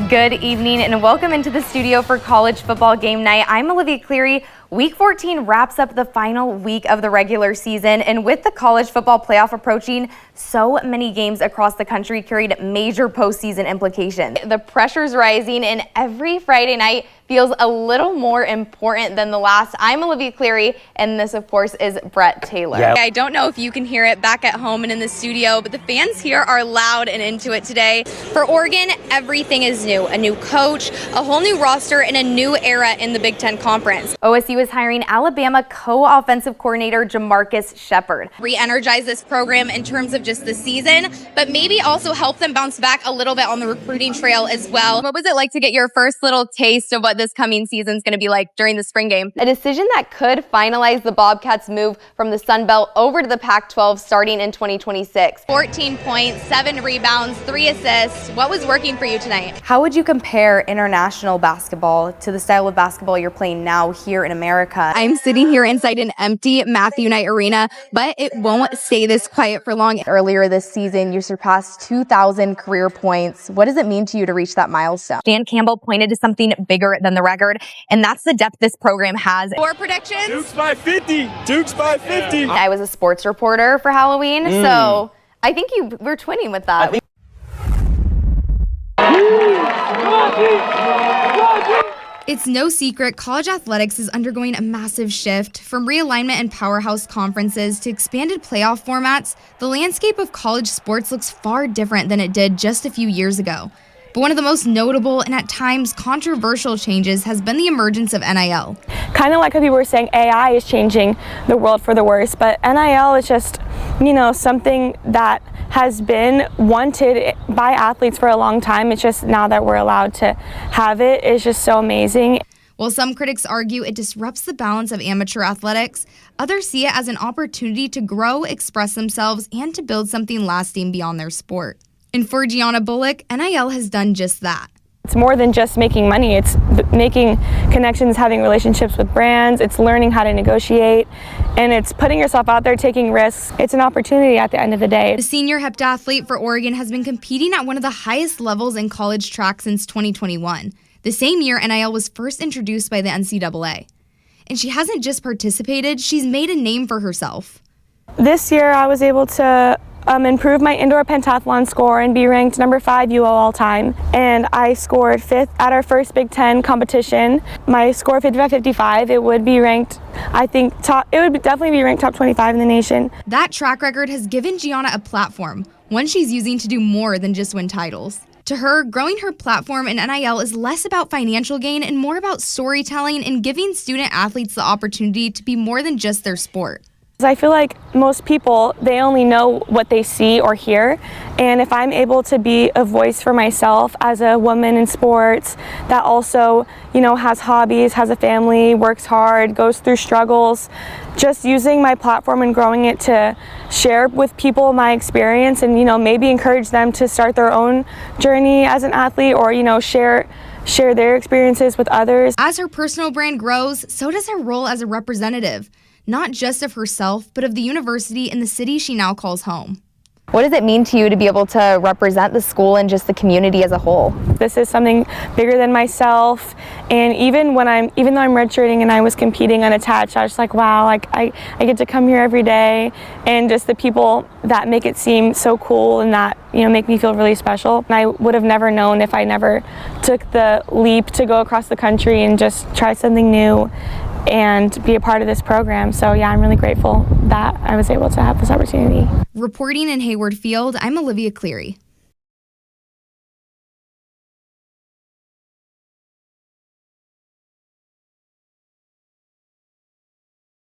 Good evening and welcome into the studio for college football game night. I'm Olivia Cleary. Week 14 wraps up the final week of the regular season, and with the college football playoff approaching, so many games across the country carried major postseason implications. The pressure's rising, and every Friday night feels a little more important than the last. I'm Olivia Cleary, and this, of course, is Brett Taylor. Yep. I don't know if you can hear it back at home and in the studio, but the fans here are loud and into it today. For Oregon, everything is new. A new coach, a whole new roster, and a new era in the Big Ten Conference. OSU is hiring Alabama co-offensive coordinator Jamarcus Shepard. Re-energize this program in terms of just the season, but maybe also help them bounce back a little bit on the recruiting trail as well. What was it like to get your first little taste of what this coming season is going to be like during the spring game? A decision that could finalize the Bobcats' move from the Sun Belt over to the Pac-12 starting in 2026. 14 points, 7 rebounds, 3 assists. What was working for you tonight? How would you compare international basketball to the style of basketball you're playing now here in America? I'm sitting here inside an empty Matthew Knight Arena, but it won't stay this quiet for long. Earlier this season, you surpassed 2,000 career points. What does it mean to you to reach that milestone? Dan Campbell pointed to something bigger than the record, and that's the depth this program has. Score predictions? Dukes by 50. Dukes by 50. I was a sports reporter for Halloween, so I think you were twinning with that. It's no secret college athletics is undergoing a massive shift. From realignment and powerhouse conferences to expanded playoff formats, the landscape of college sports looks far different than it did just a few years ago. But one of the most notable and at times controversial changes has been the emergence of NIL. Kind of like how people were saying AI is changing the world for the worse, but NIL is just, something that has been wanted by athletes for a long time. It's just now that we're allowed to have it is just so amazing. While some critics argue it disrupts the balance of amateur athletics, others see it as an opportunity to grow, express themselves, and to build something lasting beyond their sport. And for Gianna Bullock, NIL has done just that. It's more than just making money. It's making connections, having relationships with brands. It's learning how to negotiate, and it's putting yourself out there, taking risks. It's an opportunity at the end of the day. The senior heptathlete for Oregon has been competing at one of the highest levels in college track since 2021. The same year, NIL was first introduced by the NCAA. And she hasn't just participated, she's made a name for herself. This year, I was able to improve my indoor pentathlon score and be ranked number 5 UO all time. And I scored 5th at our first Big Ten competition. My score 55-55, it would be ranked, definitely be ranked top 25 in the nation. That track record has given Gianna a platform, one she's using to do more than just win titles. To her, growing her platform in NIL is less about financial gain and more about storytelling and giving student athletes the opportunity to be more than just their sport. I feel like most people, they only know what they see or hear, and if I'm able to be a voice for myself as a woman in sports that also, has hobbies, has a family, works hard, goes through struggles, just using my platform and growing it to share with people my experience and, maybe encourage them to start their own journey as an athlete or, share their experiences with others. As her personal brand grows, so does her role as a representative. Not just of herself, but of the university and the city she now calls home. What does it mean to you to be able to represent the school and just the community as a whole? This is something bigger than myself, and even though I'm redshirting and I was competing unattached, I was like, wow, I get to come here every day, and just the people that make it seem so cool and that make me feel really special. And I would have never known if I never took the leap to go across the country and just try something new and be a part of this program. So yeah, I'm really grateful that I was able to have this opportunity. Reporting in Hayward Field, I'm Olivia Cleary.